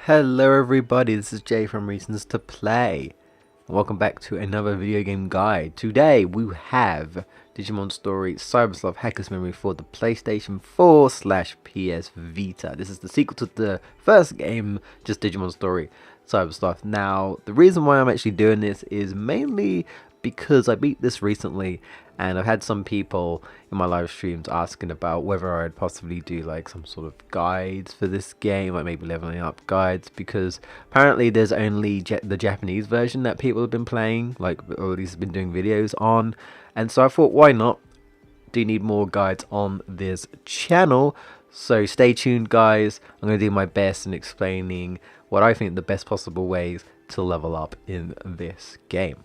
Hello everybody, this is Jay from Reasons to Play. Welcome back to another video game guide. Today we have Digimon Story Cyberslov Hacker's Memory for the PlayStation 4/PS Vita. This is the sequel to the first game, just Digimon Story Cyberslov. Now, the reason why I'm actually doing this is mainly because I beat this recently and I've had some people in my live streams asking about whether I'd possibly do like some sort of guides for this game, like maybe leveling up guides, because apparently there's only the Japanese version that people have been playing, like, or at least been doing videos on, and so I thought, why not? Do need more guides on this channel, so stay tuned guys. I'm going to do my best in explaining what I think the best possible ways to level up in this game.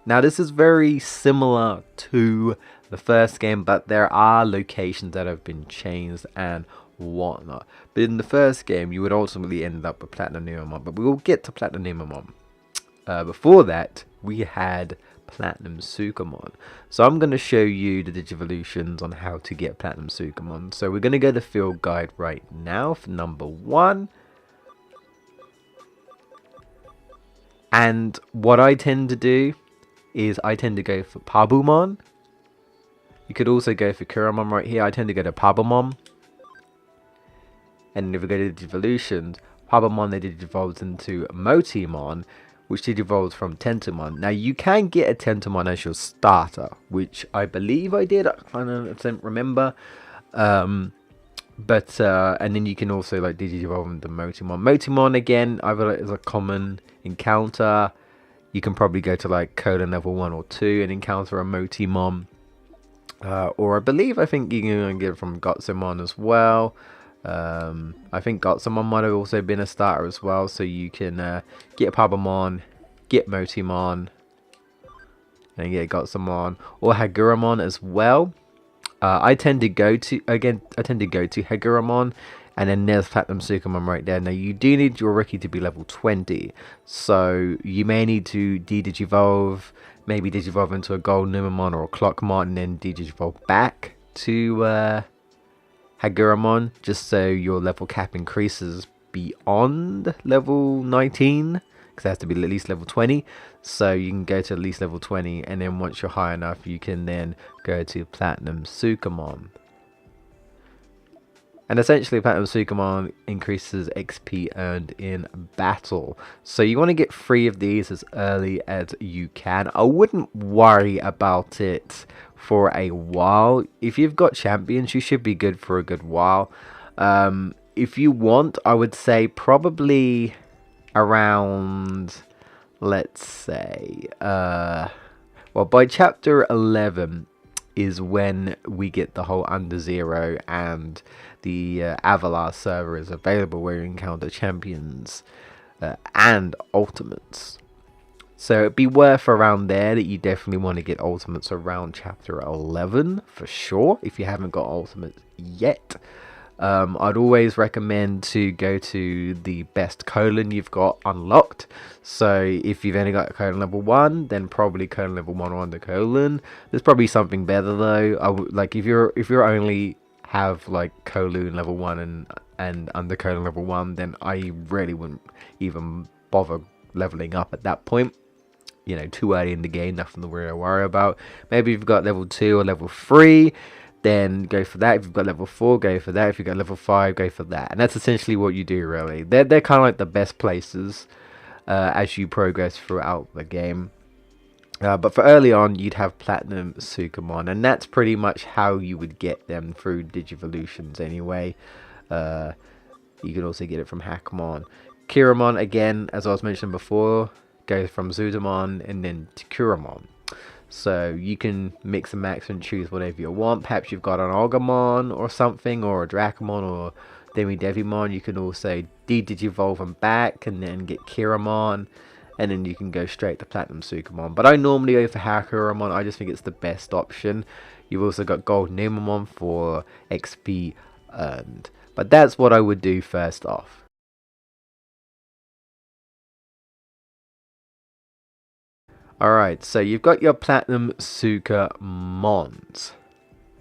Now this is very similar to the first game, but there are locations that have been changed and whatnot. But in the first game you would ultimately end up with Platinum Numemon, but we will get to Platinum Numemon. Before that we had Platinum Sukamon. So I'm going to show you the Digivolutions on how to get Platinum Sukamon. So we're going to go to field guide right now for number 1. And what I tend to do is I tend to go for Pabumon. You could also go for Kuramon right here. I tend to go to Pabumon. And if we go to Digivolutions, Pabumon then digivolves into Motimon, which digivolves from Tentomon. Now you can get a Tentomon as your starter, which I believe I did. I don't remember. And then you can also like digivolve into Motimon. Motimon again, either is a common encounter. You can probably go to like colon level 1 or 2 and encounter a Motimon. Or I think you can get it from Gotsumon as well. I think Gotsumon might have also been a starter as well. So you can get Pabumon, get Motimon, and get Gotsumon. Or Haguramon as well. I tend to go to Haguramon. And then there's Platinum Sukamon right there. Now you do need your rookie to be level 20. So you may need to de-digivolve. Maybe digivolve into a Gold Numemon or a Clockmon. And then de-digivolve back to Haguramon. Just so your level cap increases beyond level 19. Because it has to be at least level 20. So you can go to at least level 20. And then once you're high enough, you can then go to Platinum Sukamon. And essentially Platinum Sukamon increases XP earned in battle. So you want to get 3 of these as early as you can. I wouldn't worry about it for a while. If you've got champions, you should be good for a good while. If you want, I would say probably around, let's say, well, by chapter 11 is when we get the whole Under Zero and the Avalar server is available, where you encounter champions and ultimates. So it'd be worth around there that you definitely want to get ultimates around chapter 11 for sure, if you haven't got ultimates yet. I'd always recommend to go to the best colon you've got unlocked. So if you've only got colon level 1, then probably colon level 1 or under colon. There's probably something better though. I would, like, if you're only have like colon level 1 and under colon level 1, then I really wouldn't even bother leveling up at that point. You know, too early in the game, nothing to really worry about. Maybe if you've got level 2 or level 3, then go for that. If you've got level 4, go for that. If you've got level 5, go for that. And that's essentially what you do, really. They're kind of like the best places as you progress throughout the game. But for early on, you'd have Platinum Sukamon. And that's pretty much how you would get them through Digivolutions anyway. You could also get it from Hackmon. Kiramon, again, as I was mentioning before, goes from Zudamon and then to Kuramon. So you can mix and match and choose whatever you want. Perhaps you've got an Ogamon or something, or a Dracomon or Devimon. You can also de-digivolve them back and then get Kiramon. And then you can go straight to Platinum Sukamon. But I normally go for Hakuramon. I just think it's the best option. You've also got Gold Numemon for XP earned. But that's what I would do first off. Alright, so you've got your Platinum Sukamons.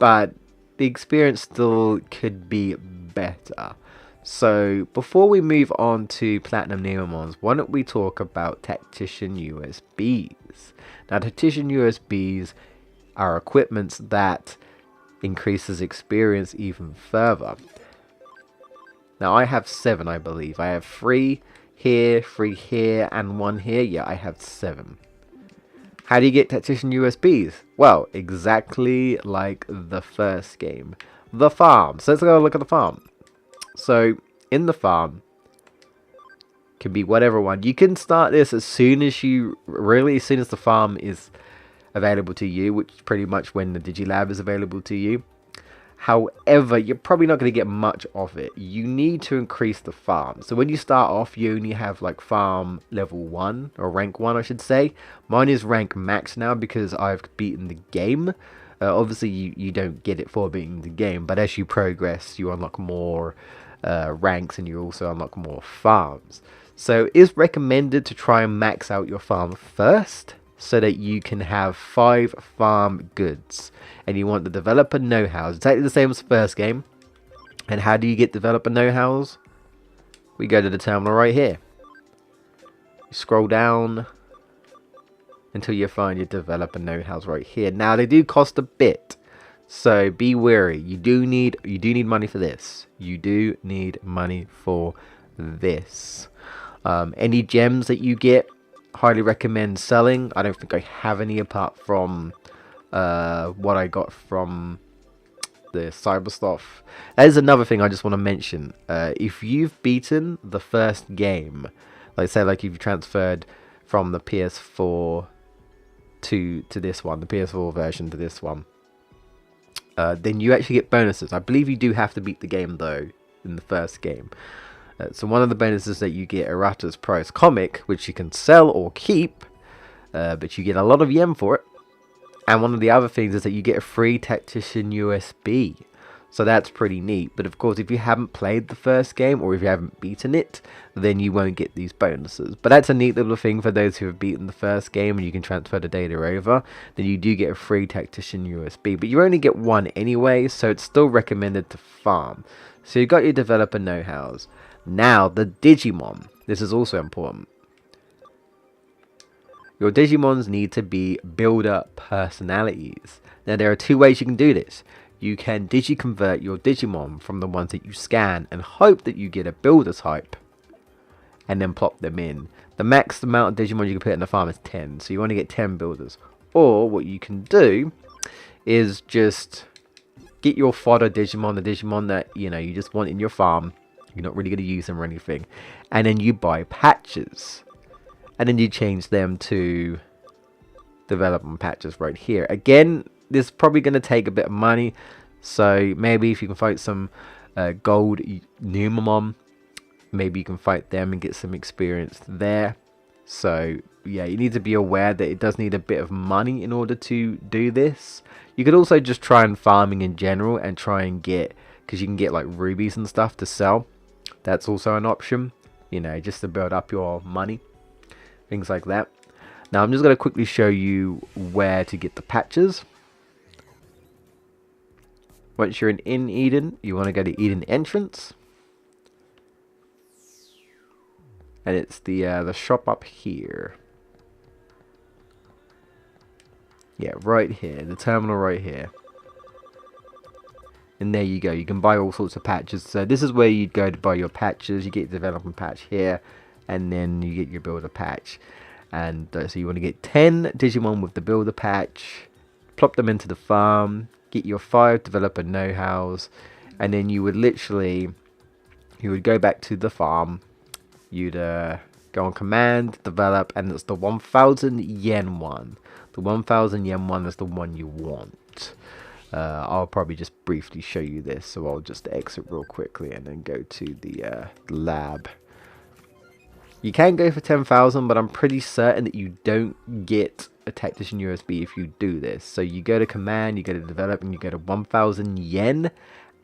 But the experience still could be better. So before we move on to Platinum Numemons, why don't we talk about Tactician Usbs? Now, Tactician Usbs are equipments that increases experience even further. Now, I have 7, I believe. I have 3 here, 3 here, and 1 here. Yeah, I have 7. How do you get Tactician Usbs? Well, exactly like the first game. The farm. So let's go look at the farm. So, in the farm, can be whatever one. You can start this as soon as the farm is available to you, which is pretty much when the Digilab is available to you. However, you're probably not going to get much of it. You need to increase the farm. So when you start off, you only have like farm level 1, or rank 1 I should say. Mine is rank max now because I've beaten the game. Obviously you don't get it for beating the game, but as you progress you unlock more ranks, and you also unlock more farms. So it's recommended to try and max out your farm first, so that you can have 5 farm goods. And you want the developer know-hows. Exactly the same as the first game. And how do you get developer know-hows? We go to the terminal right here. You scroll down until you find your developer know-hows right here. Now they do cost a bit, so be wary. You do need money for this. You do need money for this. Any gems that you get, highly recommend selling. I don't think I have any apart from what I got from the cyber stuff. That is another thing I just want to mention. If you've beaten the first game, like say like you've transferred from the PS4 to this one, the PS4 version to this one, then you actually get bonuses. I believe you do have to beat the game though in the first game. So one of the bonuses that you get, Errata's Prize Comic, which you can sell or keep, but you get a lot of yen for it. And one of the other things is that you get a free Tactician USB. So that's pretty neat. But of course, if you haven't played the first game, or if you haven't beaten it, then you won't get these bonuses. But that's a neat little thing for those who have beaten the first game and you can transfer the data over. Then you do get a free Tactician USB. But you only get one anyway, so it's still recommended to farm. So you've got your developer know-hows. Now, the Digimon. This is also important. Your Digimons need to be builder personalities. Now, there are 2 ways you can do this. You can digi-convert your Digimon from the ones that you scan and hope that you get a builder type, and then plop them in. The max amount of Digimon you can put in the farm is 10, so you want to get 10 builders. Or what you can do is just get your fodder Digimon, the Digimon that you just want in your farm. You're not really going to use them or anything. And then you buy patches. And then you change them to development patches right here. Again, this is probably going to take a bit of money. So maybe if you can fight some gold Numemon, maybe you can fight them and get some experience there. So yeah, you need to be aware that it does need a bit of money in order to do this. You could also just try and farming in general and try and get, because you can get like rubies and stuff to sell. That's also an option, just to build up your money, things like that. Now I'm just going to quickly show you where to get the patches. Once you're in Eden, you want to go to Eden Entrance, and it's the shop up here. Yeah, right here, the terminal right here. And there you go, you can buy all sorts of patches. So this is where you'd go to buy your patches. You get your development patch here, and then you get your builder patch. And so you want to get 10 Digimon with the builder patch, plop them into the farm, get your 5 developer know-hows, and then you would go back to the farm. You'd go on command, develop, and it's the 1000 yen one. The 1000 yen one is the one you want. I'll probably just briefly show you this, so I'll just exit real quickly and then go to the lab. You can go for 10,000, but I'm pretty certain that you don't get a Tactician USB if you do this. So you go to command, you go to develop, and you go to 1000 yen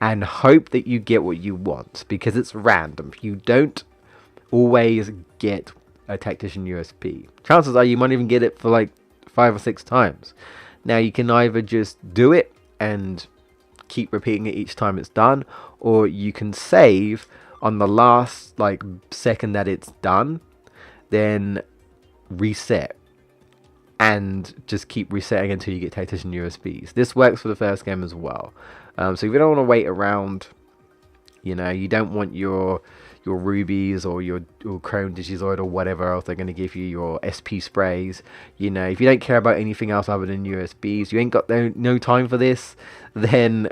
and hope that you get what you want, because it's random. You don't always get a Tactician USB. Chances are you might even get it for like 5 or 6 times. Now you can either just do it and keep repeating it each time it's done, or you can save on the last like second that it's done, then reset and just keep resetting until you get Tactician Usbs. This works for the first game as well. So if you don't want to wait around, you know, you don't want your rubies or your chrome Digizord or whatever else they're going to give you, your SP sprays, you know, if you don't care about anything else other than Usbs, you ain't got no time for this, then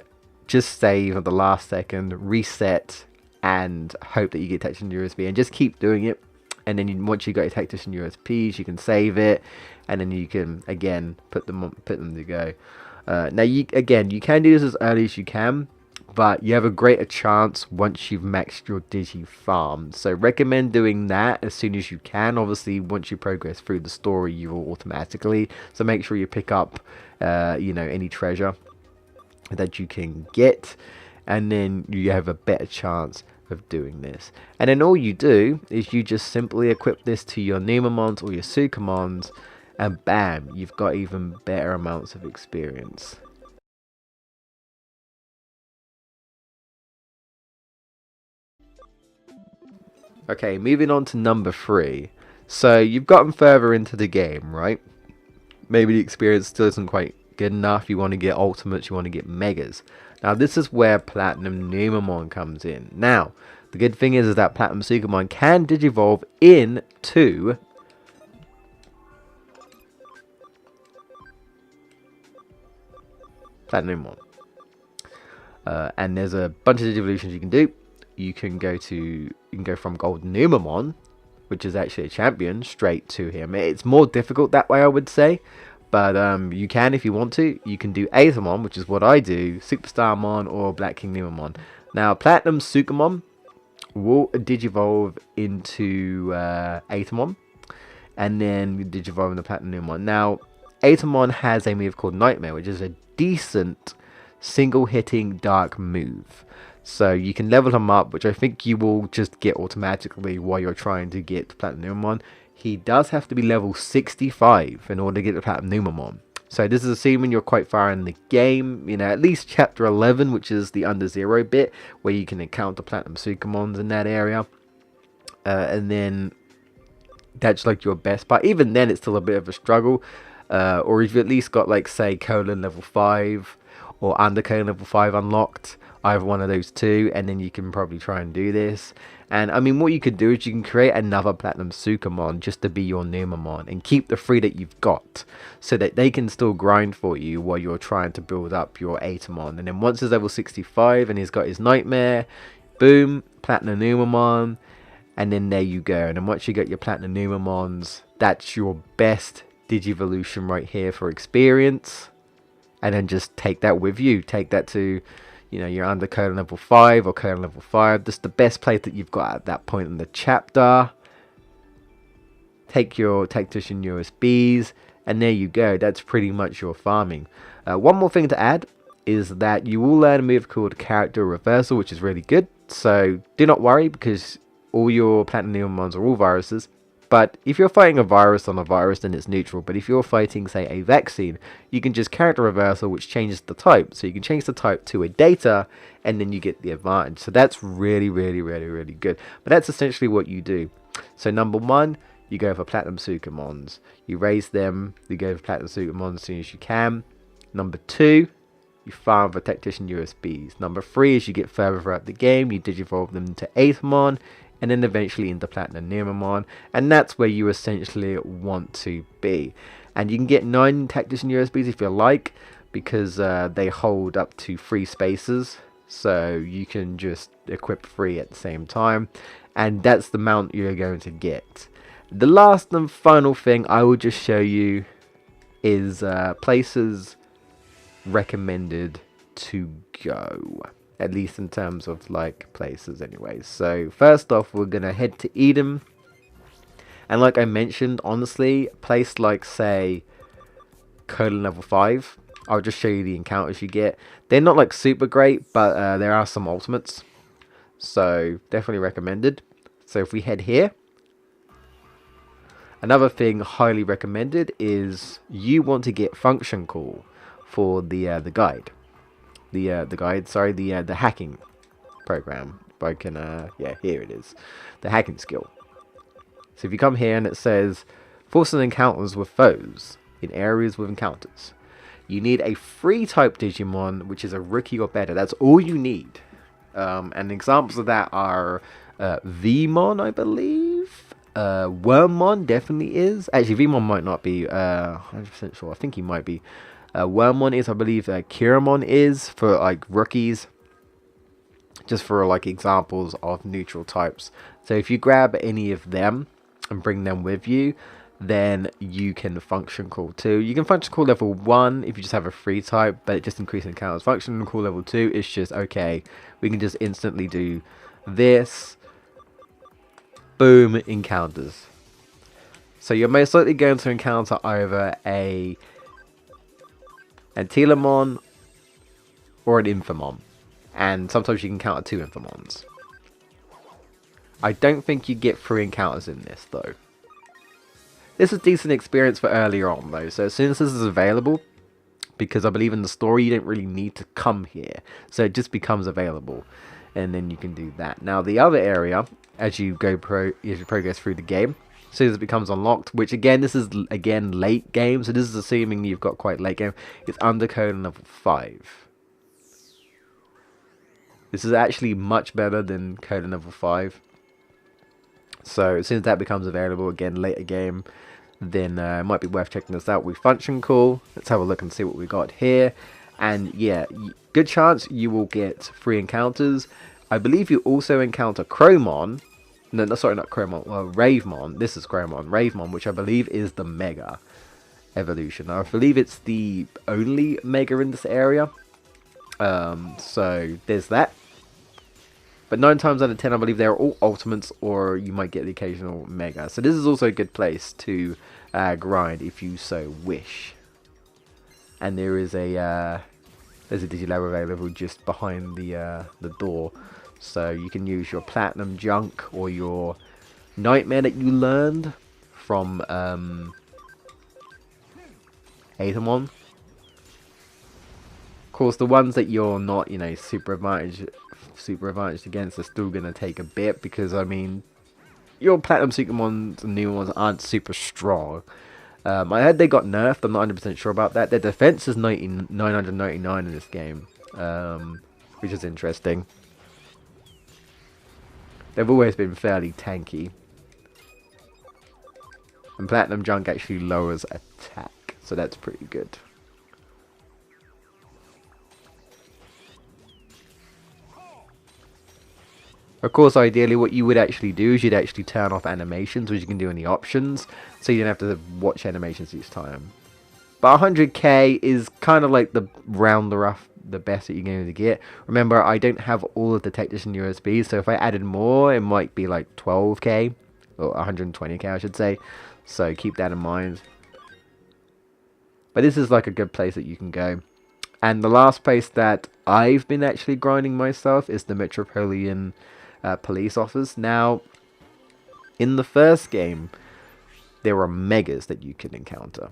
just save at the last second, reset, and hope that you get Tactician USB, and just keep doing it. And then once you got your Tactician USPs, you can save it, and then you can again put them to go. Now you can do this as early as you can, but you have a greater chance once you've maxed your Digi farm. So recommend doing that as soon as you can. Obviously, once you progress through the story, you will automatically. So make sure you pick up, you know, any treasure that you can get, and then you have a better chance of doing this. And then all you do is you just simply equip this to your Numemons or your Sukamons, and bam, you've got even better amounts of experience. Okay, moving on to number 3. So you've gotten further into the game, right? Maybe the experience still isn't quite good enough. You want to get ultimates, you want to get megas. Now this is where Platinum Numemon comes in. Now the good thing is that Platinum Sukamon can digivolve into Platinum Numemon, and there's a bunch of digivolutions you can do. You can go from Golden Numemon, which is actually a champion, straight to him. It's more difficult that way, I would say. But you can, if you want to, you can do Ravemon, which is what I do, Superstarmon or Black King Numemon. Now, Platinum Sukamon will digivolve into Ravemon, and then you digivolve into Platinum Numemon. Now, Ravemon has a move called Nightmare, which is a decent single-hitting dark move. So you can level him up, which I think you will just get automatically while you're trying to get Platinum Numemon. He does have to be level 65 in order to get the Platinum Numemon. So this is assuming you're quite far in the game, you know, at least chapter 11, which is the under 0 bit, where you can encounter Platinum Sukamons in that area. And then that's like your best part. Even then, it's still a bit of a struggle. Or if you've at least got, like, say, colon level 5 or under colon level 5 unlocked, either one of those two, and then you can probably try and do this. And I mean, what you could do is you can create another Platinum Sukamon just to be your Numemon, and keep the 3 that you've got, so that they can still grind for you while you're trying to build up your Ravemon. And then once he's level 65 and he's got his Nightmare, boom, Platinum Numemon, and then there you go. And then once you get your Platinum Numemons, that's your best Digivolution right here for experience. And then just take that with you. Take that to, you know, you're under colon level 5 or colon level 5. This is the best place that you've got at that point in the chapter. Take your Tactician Usbs, and there you go. That's pretty much your farming. One more thing to add is that you will learn a move called Character Reversal, which is really good. So do not worry, because all your Platinum Numemons are all viruses. But if you're fighting a virus on a virus, then it's neutral. But if you're fighting, say, a vaccine, you can just Character Reversal, which changes the type. So you can change the type to a data, and then you get the advantage. So that's really, really, really, really good. But that's essentially what you do. So number 1, you go for Platinum Sukamons. You raise them, you go for Platinum Sukamons as soon as you can. Number 2, you farm for Tactician USBs. Number 3, as you get further throughout the game, you digivolve them into Ravemon, and then eventually into Platinum Numemon, and that's where you essentially want to be. And you can get 9 Tactician USBs if you like, because they hold up to 3 spaces, so you can just equip 3 at the same time, and that's the amount you're going to get. The last and final thing I will just show you is places recommended to go. At least in terms of, like, places anyways. So first off, we're gonna head to Eden, and like I mentioned, honestly, a place like, say, colon level 5, I'll just show you the encounters you get. They're not like super great, but there are some ultimates, so definitely recommended. So if we head here, another thing highly recommended is you want to get Function Call for the guide. the guide, sorry, the hacking program. If I can, yeah, here it is, the hacking skill. So if you come here and it says forcing encounters with foes in areas with encounters, you need a free type Digimon, which is a rookie or better. That's all you need. And examples of that are Vmon, I believe. Wormmon definitely is. Actually, Vmon might not be 100% sure. I think he might be. Wormmon is, I believe. Kiramon is for like rookies. Just for like examples of neutral types. So if you grab any of them and bring them with you, then you can function call 2. You can function call level 1 if you just have a free type, but it just increases encounters. Function call level 2 is just okay. We can just instantly do this. Boom, encounters. So you're most likely going to encounter either a Antilamon or an Infamon. And sometimes you can encounter 2 Infamons. I don't think you get 3 encounters in this though. This is decent experience for earlier on though, so as soon as this is available, because I believe in the story you don't really need to come here, so it just becomes available, and then you can do that. Now the other area, as you progress through the game, as soon as it becomes unlocked, which again, this is again late game, so this is assuming you've got quite late game, it's undercode level 5. This is actually much better than code level 5. So as soon as that becomes available, again, later game, then it might be worth checking this out. We function call. Let's have a look and see what we got here. And yeah, good chance you will get 3 encounters. I believe you also encounter Chromon. No, sorry, not Chromon. Well, Ravemon. This is Chromon. Ravemon, which I believe is the Mega evolution. I believe it's the only Mega in this area. So there's that. But 9 times out of 10, I believe they're all ultimates, or you might get the occasional Mega. So this is also a good place to grind if you so wish. And there is there's a Digilab available just behind the door, so you can use your Platinum Junk or your Nightmare that you learned from Atomon. Of course, the ones that you're not, you know, super advantaged against are still gonna take a bit, because I mean, your Platinum Sukamons and new ones aren't super strong. I heard they got nerfed. I'm not 100% sure about that. Their defense is 999 in this game, which is interesting. They've always been fairly tanky. And Platinum Junk actually lowers attack, so that's pretty good. Of course, ideally what you would actually do is you'd actually turn off animations, which you can do in the options, so you don't have to watch animations each time. But 100k is kind of like the the best that you're going to get. Remember, I don't have all of the Tactician Usbs, so if I added more, it might be like 12k, or 120k I should say, so keep that in mind. But this is like a good place that you can go. And the last place that I've been actually grinding myself is the Metropolitan Police Office. Now, in the first game, there are Megas that you can encounter.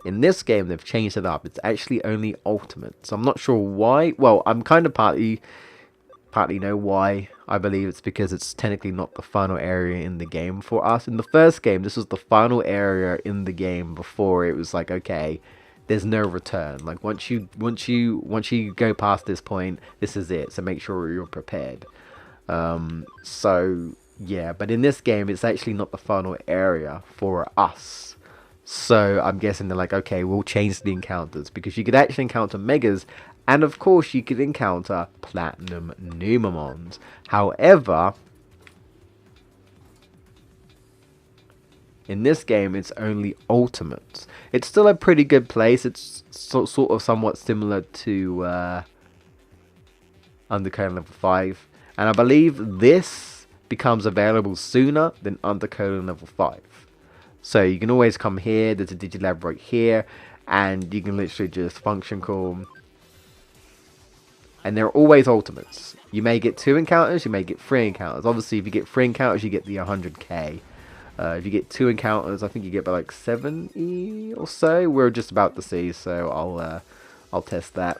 In this game, they've changed it up. It's actually only Ultimates. I'm not sure why. Well, I'm kind of partly know why. I believe it's because it's technically not the final area in the game for us. In the first game, this was the final area in the game before it was like, okay, there's no return. Like once you go past this point, this is it. So make sure you're prepared. So yeah, but in this game, it's actually not the final area for us. So I'm guessing they're like, okay, we'll change the encounters, because you could actually encounter Megas, and of course you could encounter Platinum Numemons. However, in this game, it's only Ultimates. It's still a pretty good place. It's sort of somewhat similar to Undercode level 5. And I believe this becomes available sooner than Undercode level 5. So you can always come here. There's a Digilab right here. And you can literally just function call. And they're always Ultimates. You may get 2 encounters. You may get 3 encounters. Obviously, if you get 3 encounters, you get the 100k. If you get 2 encounters, I think you get by like 70 or so. We're just about to see, so I'll I'll test that.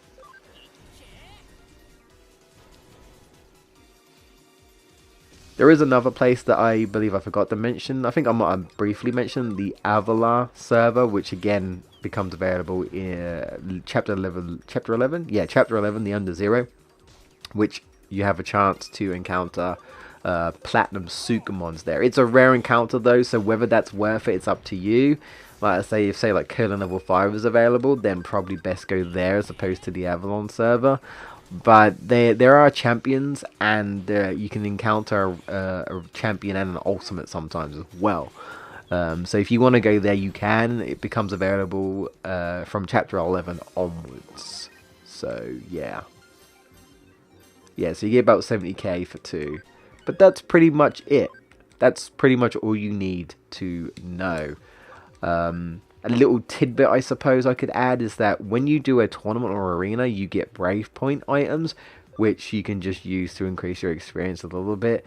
There is another place that I believe I forgot to mention. I think I might have briefly mentioned the Avalar server, which again becomes available in Chapter 11. Chapter 11? Yeah, Chapter 11, the Under Zero, which you have a chance to encounter Platinum Sukamons there. It's a rare encounter though, so whether that's worth it, it's up to you. Like I say, if like Curling Level 5 is available, then probably best go there as opposed to the Avalon server. But there are champions, and you can encounter a champion and an ultimate sometimes as well. So if you want to go there, you can. It becomes available from Chapter 11 onwards. So yeah. Yeah, so you get about 70k for 2. But that's pretty much it. That's pretty much all you need to know. A little tidbit I suppose I could add is that when you do a tournament or arena, you get Brave Point items, which you can just use to increase your experience a little bit.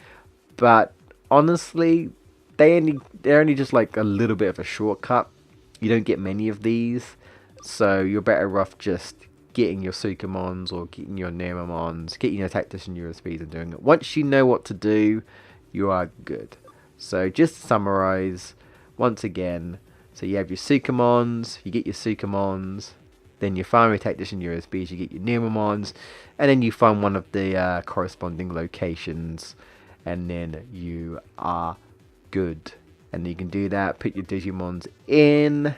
But honestly, they're only just like a little bit of a shortcut. You don't get many of these, so you're better off just getting your Sukamons or getting your Numemons, getting your Tactician Usbs and doing it. Once you know what to do, you are good. So just to summarize, once again, so you have your Sukamons, you get your Sukamons, then you find your Tactician Usbs, you get your Numemons, and then you find one of the corresponding locations, and then you are good. And you can do that, put your Digimons in,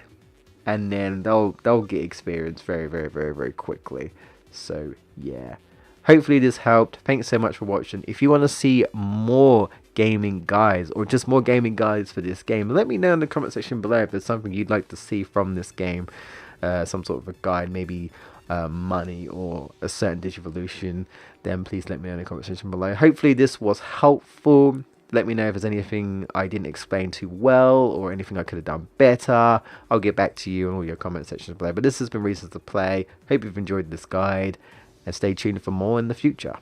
and then they'll get experience very quickly. So yeah, hopefully this helped. Thanks so much for watching. If you want to see more gaming guides or just more gaming guides for this game, let me know in the comment section below if there's something you'd like to see from this game, some sort of a guide, maybe money or a certain Digivolution. Then please let me know in the comment section below. Hopefully this was helpful. Let me know if there's anything I didn't explain too well or anything I could have done better. I'll get back to you in all your comment sections below. But this has been Reasons to Play. Hope you've enjoyed this guide, and stay tuned for more in the future.